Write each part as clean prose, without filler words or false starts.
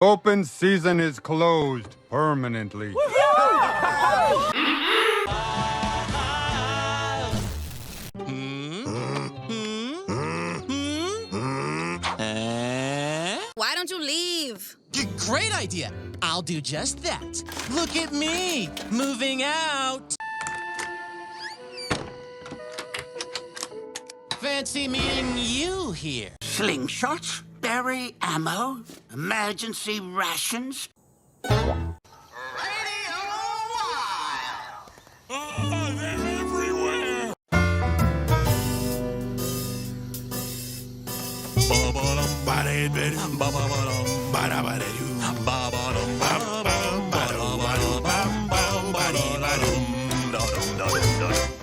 Open season is closed permanently. Why don't you leave? Great idea. I'll do just that. Look at me, moving out. Fancy meeting you here. Slingshots, berry ammo, emergency rations.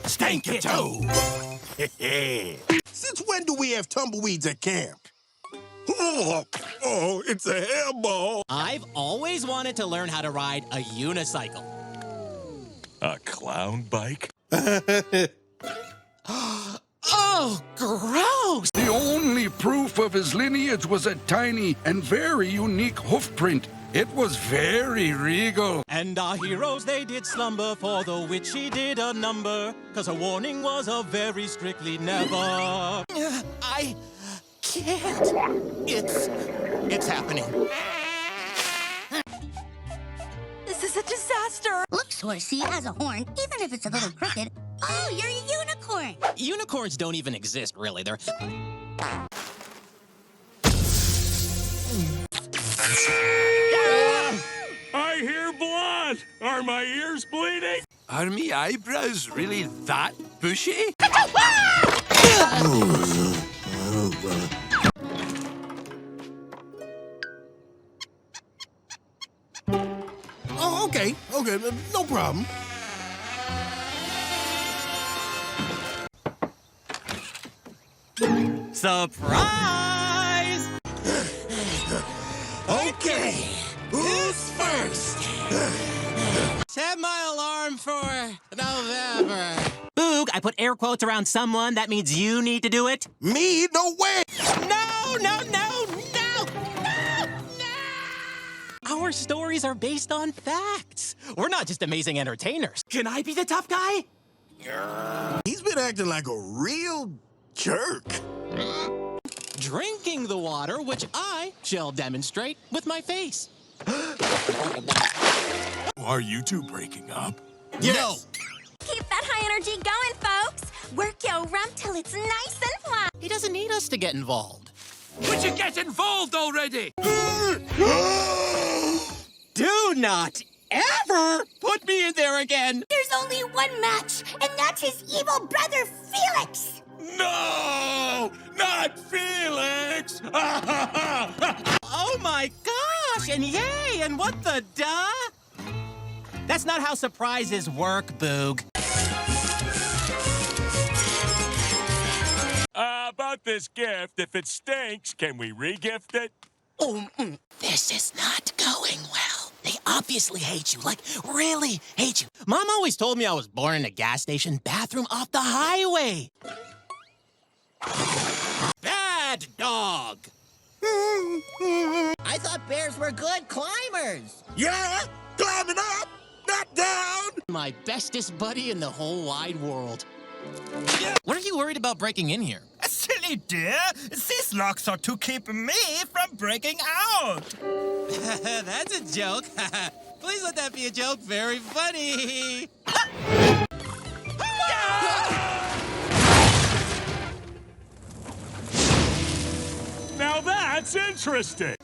Stank your toe. Since when do we have tumbleweeds at camp? Oh, it's a hairball. I've always wanted to learn how to ride a unicycle. A clown bike? Oh, gross! The only proof of his lineage was a tiny and very unique hoof print. It was very regal. And our heroes, they did slumber, for the witch she did a number, 'cause her warning was a very strictly never. I can't. It's happening. This is a disaster. Looks horsey, has a horn, even if it's a little crooked. Oh, you're a unicorn. Unicorns don't even exist, really. They're... I hear blood! Are my ears bleeding? Are me eyebrows really that bushy? Oh, okay, no problem. Surprise! Okay, who's first? Set my alarm for November. Boog, I put air quotes around someone. That means you need to do it. Me? No way! No, no, no, no, no, no! Our stories are based on facts. We're not just amazing entertainers. Can I be the tough guy? He's been acting like a real jerk. Drinking the water, which I shall demonstrate with my face. Are you two breaking up? Yes. No. Keep that high energy going, folks. Work your rump till it's nice and flat. He doesn't need us to get involved. Would you get involved already? Do not ever put me in there again. There's only one match, and that's his evil brother, Felix. No! Not Felix! Oh my gosh, and yay, and what the duh? That's not how surprises work, Boog. About this gift, if it stinks, can we re-gift it? This is not going well. They obviously hate you, like really hate you. Mom always told me I was born in a gas station bathroom off the highway. Bad dog. I thought bears were good climbers. Yeah, climbing up, not down. My bestest buddy in the whole wide world. What are you worried about breaking in here? Silly dear, these locks are to keep me from breaking out. That's a joke. Please let that be a joke. Very funny. Now that's interesting.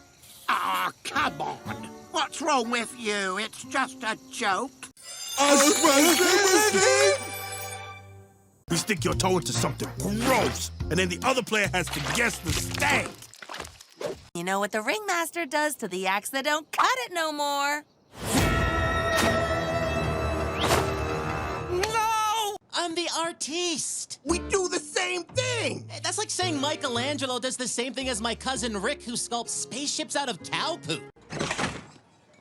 Ah, come on. What's wrong with you? It's just a joke. You stick your toe into something gross, and then the other player has to guess the stank. You know what the ringmaster does to the axe that don't cut it no more? No! I'm the artiste. We do the same thing. That's like saying Michelangelo does the same thing as my cousin Rick, who sculpts spaceships out of cow poop.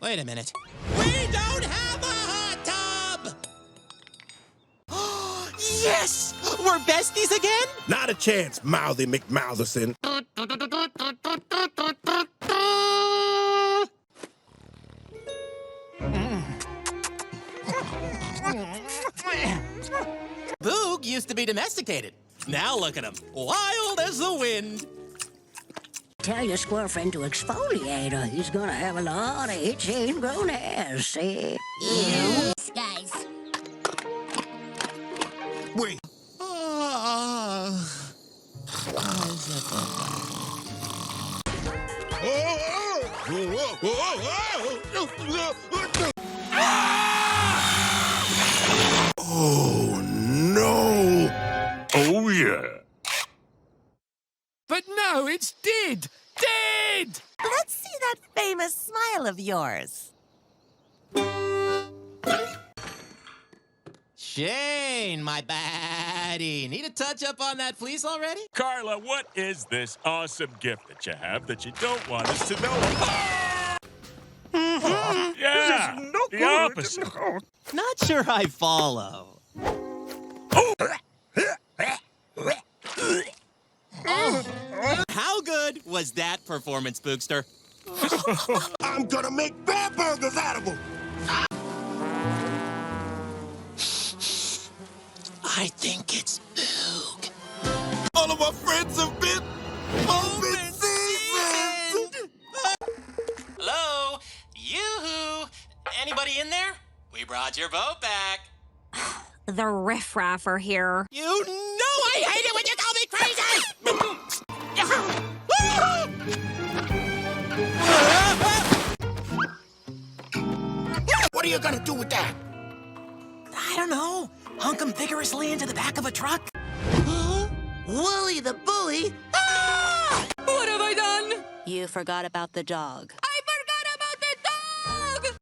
Wait a minute. We don't have a hot tub! Yes! We're besties again? Not a chance, Mouthy McMoutherson. used to be domesticated. Now look at him, wild as the wind. Tell your squirrel friend to exfoliate or he's gonna have a lot of itchy ingrown hairs, see? Ew. Guys. Wait. Oh, no. Oh, yeah. But no, it's dead! Dead! Let's see that famous smile of yours. Shane, my baddie. Need a touch-up on that fleece already? Carla, what is this awesome gift that you have that you don't want us to know about? Yeah, the opposite. Not sure I follow. Oh. How good was that performance, Boogster? I'm gonna make bear burgers out of them. I think it's Boog. All of our friends have been open seasoned. Hello? Yoo-hoo! Anybody in there? We brought your boat back. The riffraff are here. You know I hate it when you call me crazy! What are you gonna do with that? I don't know. Hunk him vigorously into the back of a truck. Wooly the bully? What have I done? You forgot about the dog. I forgot about the dog!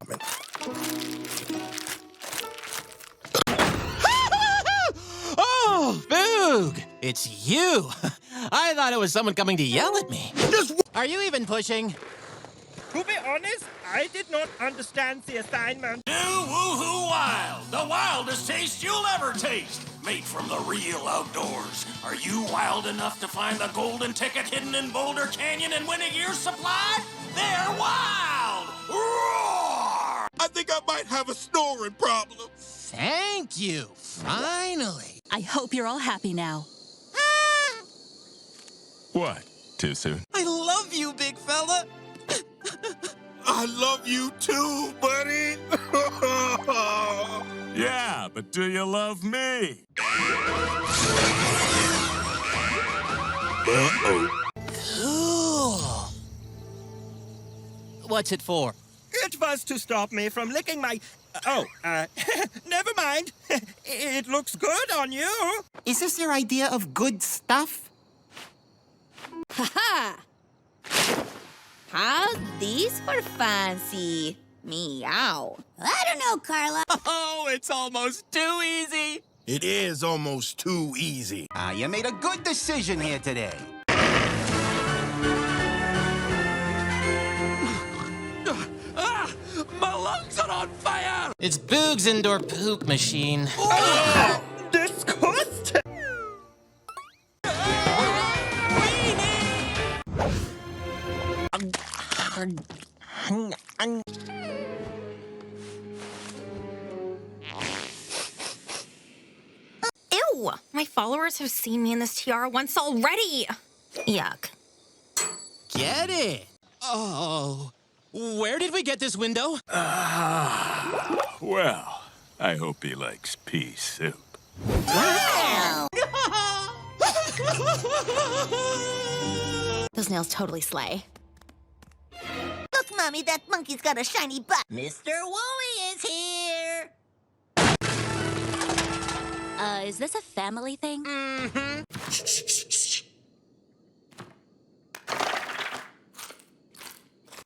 Oh, Boog! It's you! I thought it was someone coming to yell at me. Are you even pushing? To be honest, I did not understand the assignment. New Woohoo Wild, the wildest taste you'll ever taste. Made from the real outdoors. Are you wild enough to find the golden ticket hidden in Boulder Canyon and win a year's supply? They're wild! Roar! I think I might have a snoring problem. Thank you. Finally. I hope you're all happy now. What? Too soon? I love you, big fella. I love you too, buddy. Yeah, but do you love me? Uh-oh. Cool. What's it for? It was to stop me from licking my... never mind. It looks good on you. Is this your idea of good stuff? Haha! How's these for fancy? Meow. I don't know, Carla. Oh, it's almost too easy. It is almost too easy. You made a good decision here today. My lungs are on fire! It's Boog's indoor poop machine. Disgusting. Ew! My followers have seen me in this tiara once already. Yuck. Get it? Oh, where did we get this window? Well, I hope he likes pea soup. Those nails totally slay. Look, Mommy, that monkey's got a shiny butt. Mr. Wooly is here. Is this a family thing? Mm-hmm.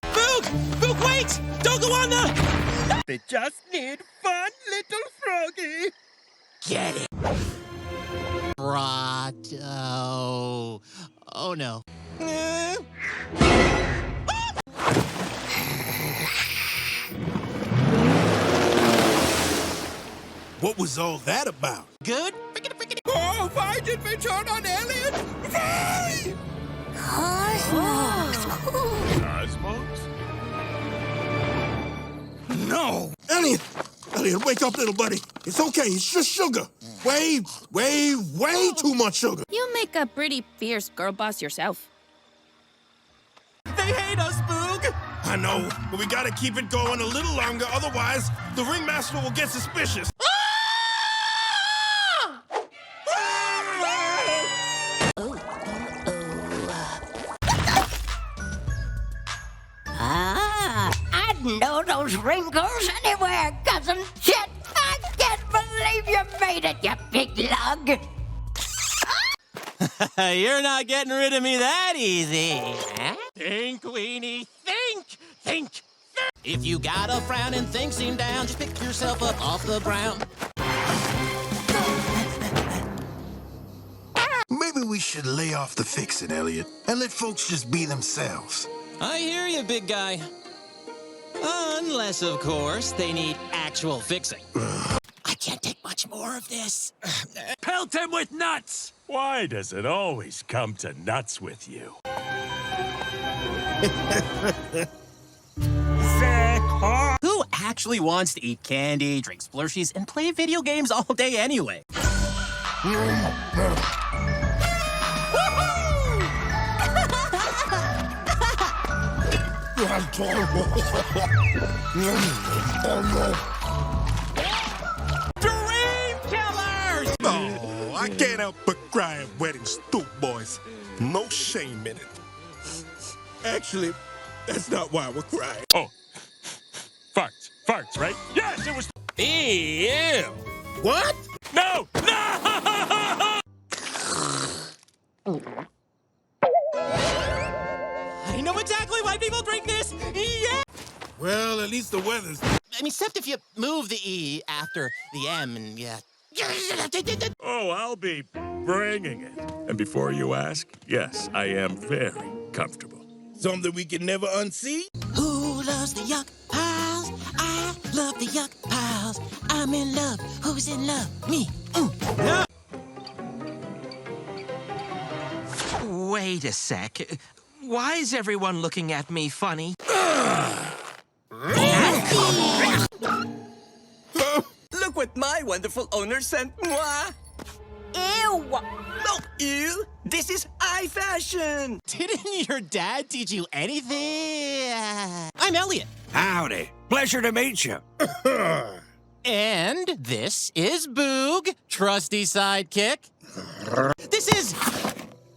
Boog! Boog, wait! Don't go on the... They just need fun little froggy. Get it. Rato. Oh, no. What was all that about? Good? Oh, why did we turn on Elliot? Why? Cosmos. Cosmos? No, Elliot, Elliot, wake up, little buddy. It's okay. It's just sugar. Way too much sugar. You make a pretty fierce girl boss yourself. They hate us, Boog! I know, but we gotta keep it going a little longer. Otherwise, the ringmaster will get suspicious. I'd know those wrinkles anywhere, cousin Chet. I can't believe you made it, you big lug. You're not getting rid of me that easy. Think, Weenie, think. If you got a frown and things seem down, just pick yourself up off the ground. Maybe we should lay off the fixing, Elliot, and let folks just be themselves. I hear you, big guy. Unless, of course, they need actual fixing. I can't take much more of this. Pelt him with nuts! Why does it always come to nuts with you? Who actually wants to eat candy, drink Splursies, and play video games all day anyway? Dream killers! Oh, I can't help but cry at wedding stoop boys. No shame in it. Actually, that's not why we're crying. Oh, farts, right? Yes, it was. Ew! What? No! I know exactly why people drink this! Yeah! Well, at least the weather's... I mean, except if you move the E after the M and yeah. Oh, I'll be bringing it. And before you ask, yes, I am very comfortable. Something we can never unsee? Who loves the yuck piles? I love the yuck piles. I'm in love. Who's in love? Me. No. Wait a sec. Why is everyone looking at me funny? Look what my wonderful owner sent moi. Ew! No, ew! This is high fashion! Didn't your dad teach you anything? I'm Elliot. Howdy. Pleasure to meet you. And this is Boog, trusty sidekick. This is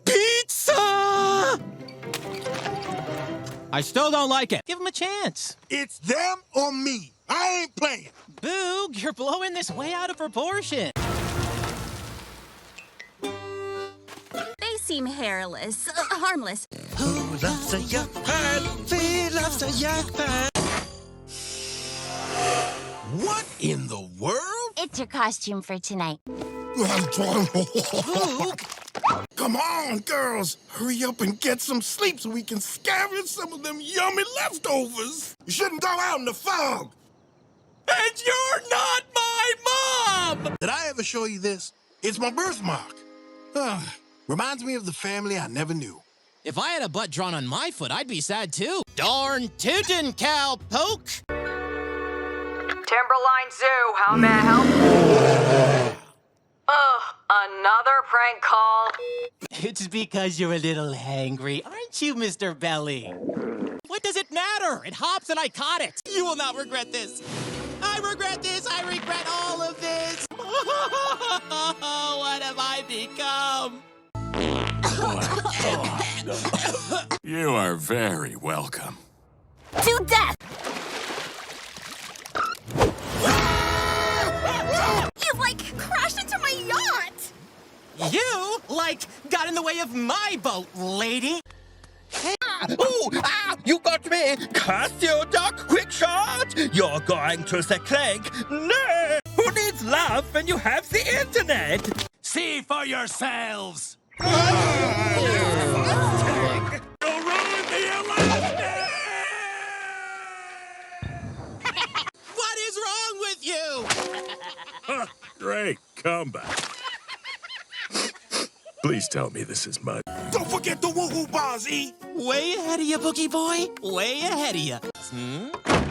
pizza! I still don't like it. Give him a chance. It's them or me. I ain't playing. Boog, you're blowing this way out of proportion. They seem hairless, harmless. Who loves a yuck pile? Who loves a yuck pile? What in the world? It's your costume for tonight. Come on, girls. Hurry up and get some sleep so we can scavenge some of them yummy leftovers. You shouldn't go out in the fog. And you're not my mom! Did I ever show you this? It's my birthmark. Reminds me of the family I never knew. If I had a butt drawn on my foot, I'd be sad too. Darn tootin' cowpoke! Timberline Zoo, how may I help? Ugh, another prank call. It's because you're a little hangry, aren't you, Mr. Belly? What does it matter? It hops and I caught it. You will not regret this. I regret this. I regret all of this. What have I become? You are very welcome. To death! You, crashed into my yacht! You, got in the way of my boat, lady. You got me! Cast your duck, quick shot! You're going to the clank. No! Who needs love when you have the internet? See for yourselves! What is wrong with you? Great comeback. Please tell me this is mud. Don't forget the woohoo bars, E. Way ahead of you, Boogie Boy. Way ahead of you.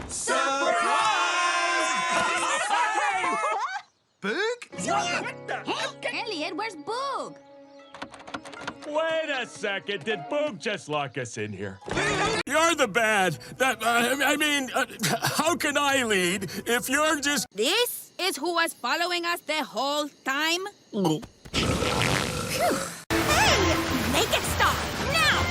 Surprise! Boog? Elliot, where's Boog? Wait a second. Did Boog just lock us in here? You're the bad. How can I lead if you're just... This is who was following us the whole time? Hey! Make it stop! Now!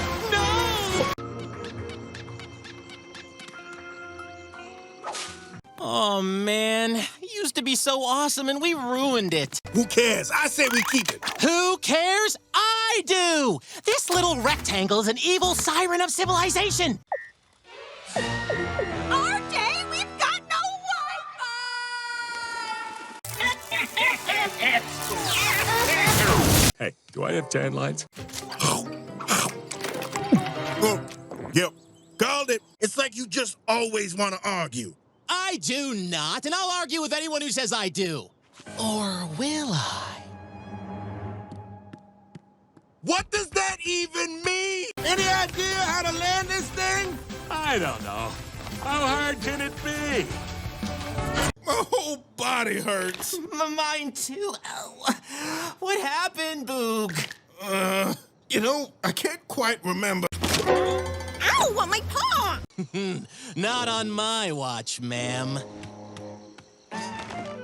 Oh, man. It used to be so awesome, and we ruined it. Who cares? I say we keep it. Who cares? I do! This little rectangle is an evil siren of civilization. RJ, we've got no Wi-Fi! Hey, do I have tan lines? Oh, yep. Called it. It's like you just always want to argue. I do not, and I'll argue with anyone who says I do. Or will I? What does that even mean? Any idea how to land this thing? I don't know. How hard can it be? My whole body hurts. Mine too. Ow. What happened, Boog? I can't quite remember. Ow, on my paw! Not on my watch, ma'am.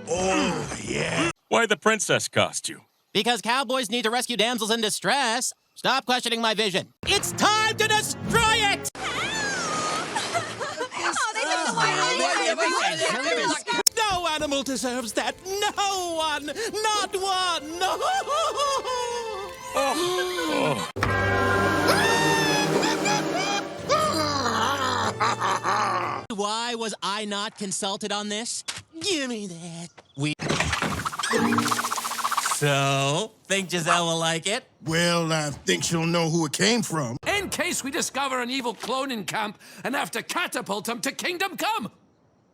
Oh, yeah. Why the princess costume? Because cowboys need to rescue damsels in distress. Stop questioning my vision. It's time to destroy it! No animal deserves that. No one. Not one. No. Why was I not consulted on this? Give me that. So, think Giselle will like it? Well, I think she'll know who it came from. In case we discover an evil clone in camp and have to catapult him to Kingdom Come.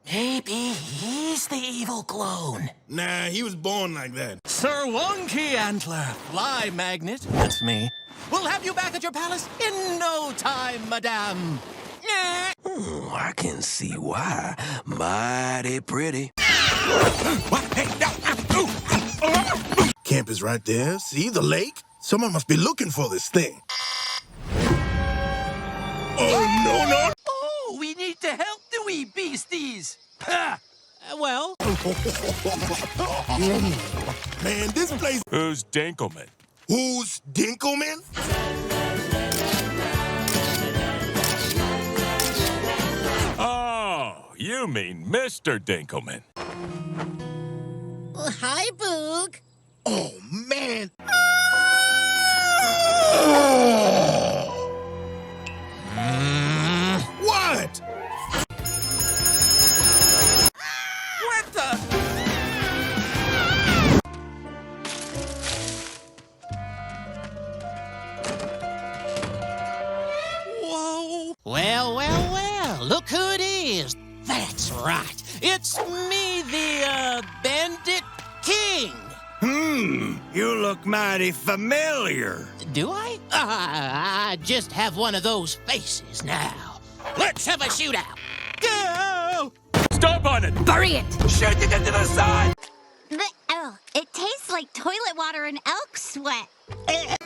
Maybe he's the evil clone. Nah, he was born like that. Sir Wonky Antler, fly magnet. That's me. We'll have you back at your palace in no time, madame. I can see why. Mighty pretty. Camp is right there. See the lake? Someone must be looking for this thing. Oh, no. Oh, we need to help the wee beasties. Well. Man, this place... Who's Dinkelman? Who's Dinkelman? Oh, you mean Mr. Dinkelman. Hi, Boog. Oh, man. What? What the? Whoa. Well. Look who it is. That's right. It's me, the Bandit King. You look mighty familiar. Do I? I just have one of those faces now. Let's have a shootout. Go! Stop on it! Bury it! Shoot it into the sun! It tastes like toilet water and elk sweat.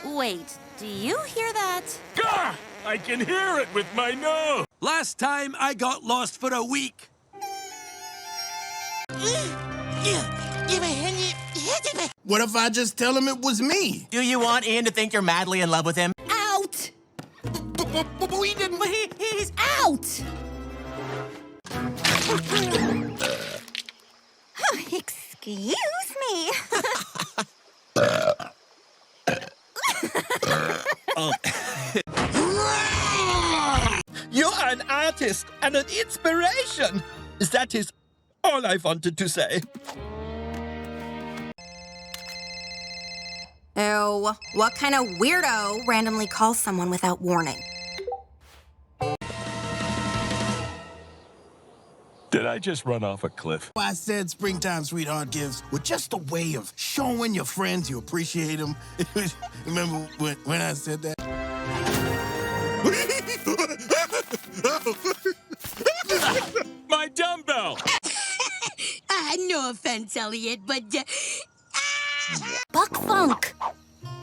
Wait, do you hear that? Gah! I can hear it with my nose. Last time I got lost for a week. What if I just tell him it was me? Do you want Ian to think you're madly in love with him? Out! But we didn't... He's out! Excuse me. You're an artist and an inspiration. That is all I wanted to say. Ew, what kind of weirdo randomly calls someone without warning? Did I just run off a cliff? I said springtime sweetheart gifts were just a way of showing your friends you appreciate them. Remember when I said that? My dumbbell! No offense, Elliot, but... Buck Funk.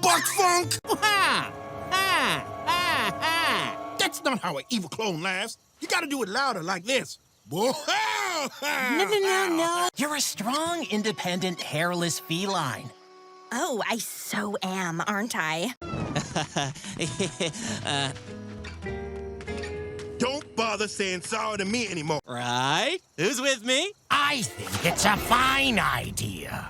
Buck Funk? That's not how an evil clone laughs. You gotta do it louder like this. No. You're a strong, independent, hairless feline. Oh, I so am, aren't I? Don't bother saying sorry to me anymore. Right? Who's with me? I think it's a fine idea.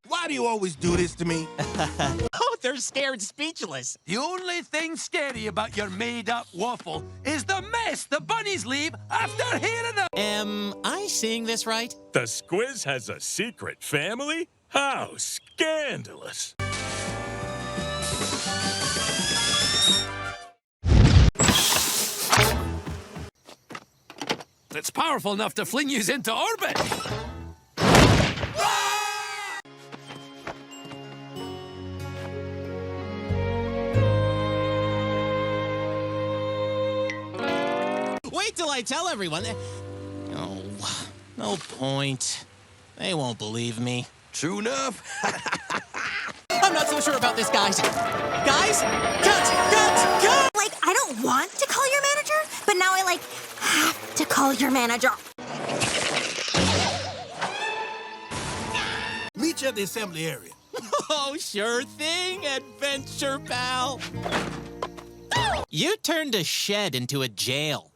Why do you always do this to me? Oh, they're scared speechless. The only thing scary about your made-up waffle is the mess the bunnies leave after hearing them. Am I seeing this right? The Squiz has a secret family? How scandalous. It's powerful enough to fling yous into orbit. Wait till I tell everyone. Oh, no point. They won't believe me. True enough. I'm not so sure about this, guys. Guys, cut! Like, I don't want to call your manager, but now I, like, have to call your manager. Meet you at the assembly area. Oh, sure thing, adventure pal. You turned a shed into a jail.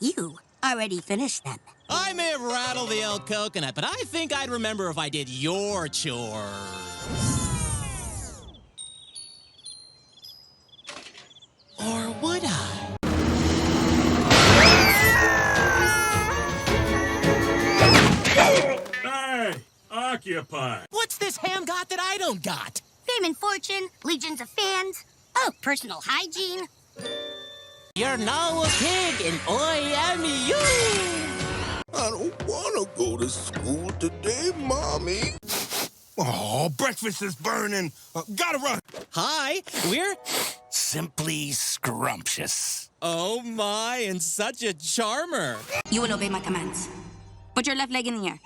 You already finished them. I may have rattled the old coconut, but I think I'd remember if I did your chores. Or would I? Hey, occupy. What's this ham got that I don't got? Fame and fortune, legions of fans. Oh, personal hygiene. You're now a pig and I am you. I don't want to go to school today, Mommy. Oh, breakfast is burning. Gotta run. Hi, we're... Simply scrumptious. Oh my, and such a charmer. You will obey my commands. Put your left leg in the air.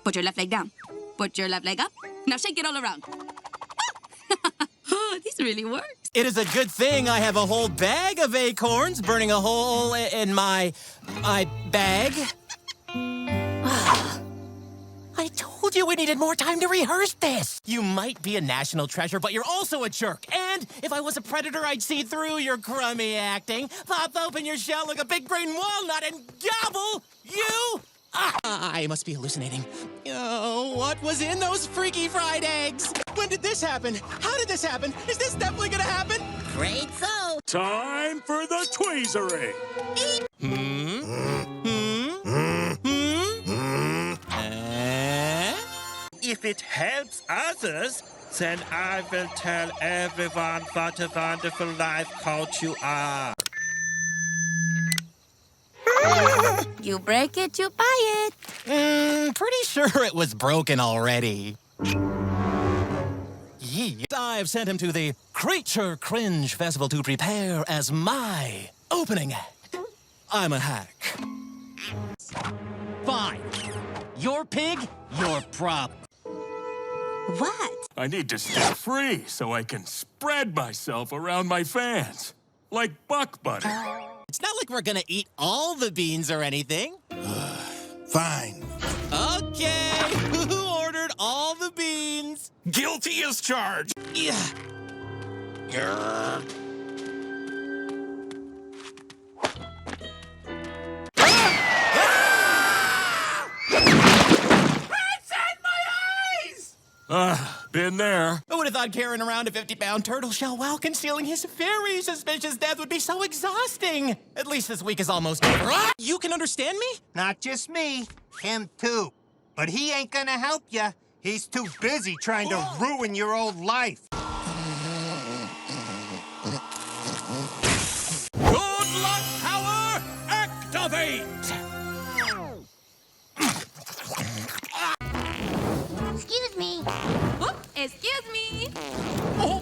Put your left leg down. Put your left leg up. Now shake it all around. Oh, this really works. It is a good thing I have a whole bag of acorns burning a hole in my bag. I told you we needed more time to rehearse this. You might be a national treasure, but you're also a jerk. And if I was a predator, I'd see through your crummy acting, pop open your shell like a big-brain walnut and gobble you. I must be hallucinating. Oh, what was in those freaky fried eggs? When did this happen? How did this happen? Is this definitely gonna happen? Great so. Time for the tweezering. If it helps others, then I will tell everyone what a wonderful life coach you are. You break it, you buy it. Pretty sure it was broken already. I've sent him to the Creature Cringe Festival to prepare as my opening act. I'm a hack. Fine. Your pig, your prop. What? I need to stay free so I can spread myself around my fans. Like buck butter. It's not like we're gonna eat all the beans or anything. Fine. Okay, who ordered all the beans? Guilty as charged. Yeah. Been there. Who would have thought carrying around a 50-pound turtle shell while concealing his very suspicious death would be so exhausting? At least this week is almost over. Ah! You can understand me? Not just me, him too. But he ain't gonna help ya. He's too busy trying to ruin your old life. Good luck power, activate! Excuse me. Excuse me. Oh,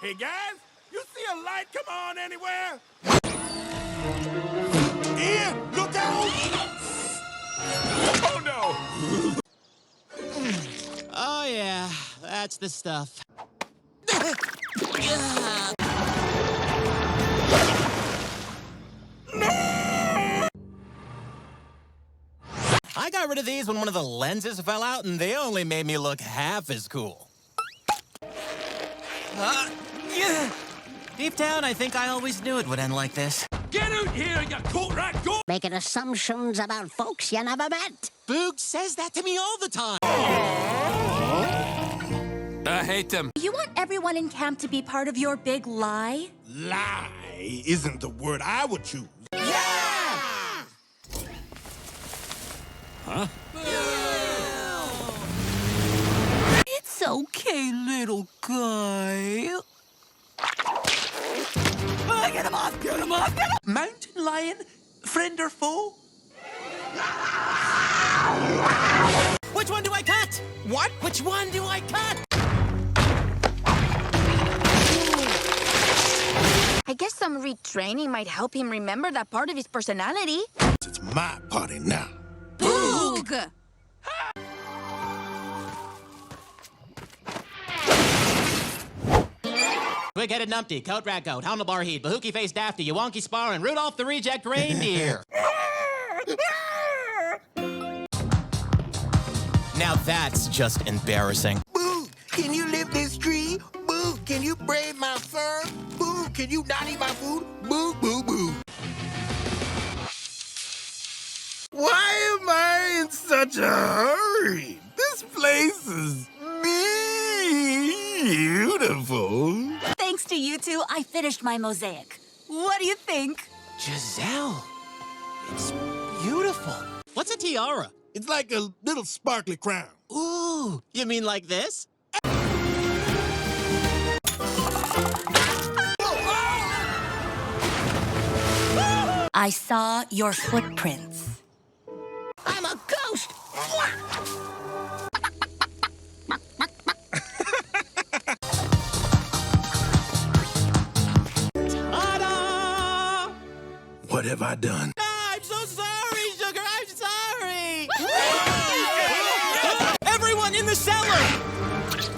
Hey, guys, you see a light come on anywhere? Ian, look out! Oh, no! Oh, yeah, that's the stuff. I got rid of these when one of the lenses fell out, and they only made me look half as cool. Deep down, I think I always knew it would end like this. Get out here, you coat rat, go! Making assumptions about folks you never met. Boog says that to me all the time. I hate him. You want everyone in camp to be part of your big lie? Lie isn't the word I would choose. Huh? It's okay, little guy. Get him off! Get him off! Get him! Mountain lion? Friend or foe? Which one do I cut? What? Which one do I cut? I guess some retraining might help him remember that part of his personality. It's my party now. Boog! Twig-headed Numpty, Coat Rat Goat, Handlebar Heat, Bahooky-faced Dafty, Yawonky Spar, and Rudolph the Reject Reindeer. Now that's just embarrassing. Boo, can you lift this tree? Boo, can you braid my fur? Boo, can you not eat my food? Boo, boo, boo. Why am I in such a hurry? This place is beautiful. Thanks to you two, I finished my mosaic. What do you think? Giselle, it's beautiful. What's a tiara? It's like a little sparkly crown. Ooh, you mean like this? I saw your footprints. I'm a ghost. Ta-da! What have I done? I'm so sorry, Sugar. I'm sorry. Everyone in the cellar!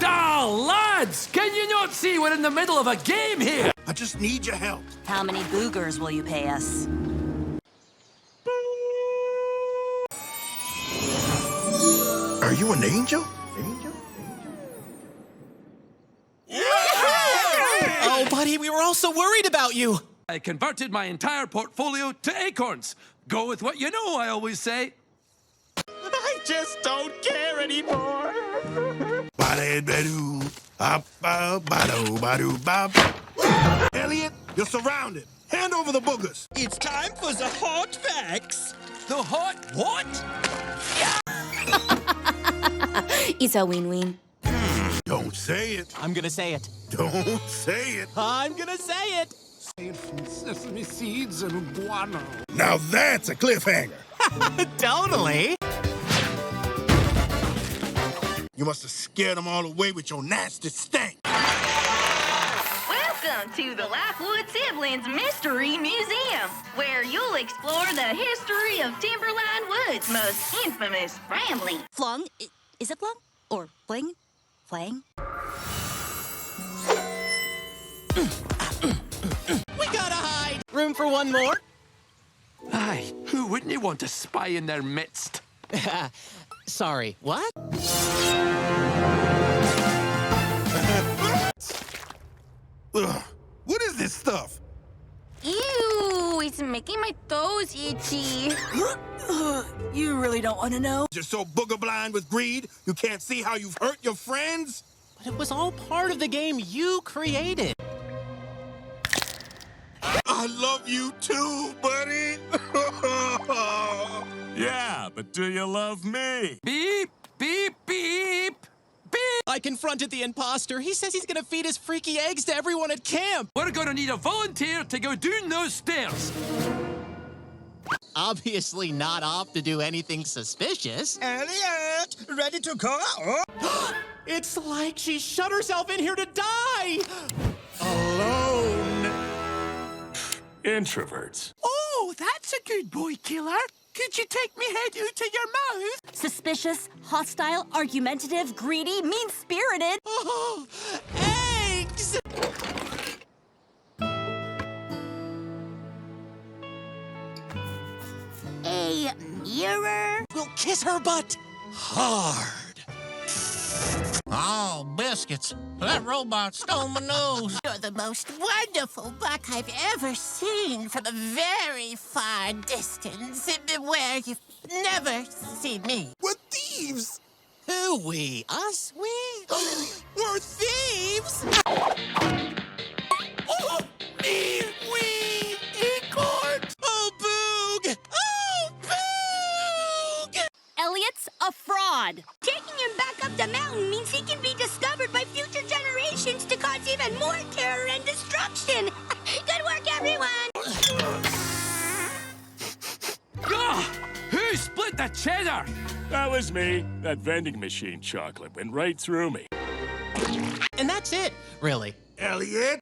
Oh, lads! Can you not see we're in the middle of a game here? I just need your help. How many boogers will you pay us? Are you an angel? Oh, buddy, we were all so worried about you. I converted my entire portfolio to acorns. Go with what you know, I always say. I just don't care anymore. Elliot, you're surrounded. Hand over the boogers. It's time for the hot facts. The hot what? It's a win-win. Don't say it. I'm gonna say it. Don't say it. I'm gonna say it. Made from sesame seeds and guano. Now that's a cliffhanger. Totally. You must have scared them all away with your nasty stank. Welcome to the Lifewood Siblings Mystery Museum, where you'll explore the history of Timberline Wood's most infamous family. Flung? Is it flung? Or fling? Flang? We gotta hide. Room for one more? Aye, who wouldn't want to spy in their midst? Sorry, what? Ugh, what is this stuff? Ew, it's making my toes itchy. You really don't want to know? You're so booger blind with greed, you can't see how you've hurt your friends? But it was all part of the game you created. I love you too, buddy. Yeah, but do you love me? Beep, beep, beep, beep. I confronted the imposter. He says he's gonna feed his freaky eggs to everyone at camp. We're gonna need a volunteer to go down those stairs. Obviously not off to do anything suspicious. Elliot, ready to go? It's like she shut herself in here to die. alone. Introverts. Oh, that's a good boy, killer. Could you take me head out to your mouth? Suspicious, hostile, argumentative, greedy, mean-spirited. Oh, eggs! A mirror? We'll kiss her butt hard. Oh, biscuits. That robot stole my nose. You're the most wonderful buck I've ever seen from a very far distance, where you've never seen me. We're thieves. Who we? Us? We? We're thieves! Oh, me, we, acorns. Oh, Boog! Oh, Boog! Elliot's a fraud. Taking him back up the mountain means he can be discovered by future generations to cause even more terror and destruction. Good work, everyone! Who split the cheddar? That was me. That vending machine chocolate went right through me. And that's it, really. Elliot,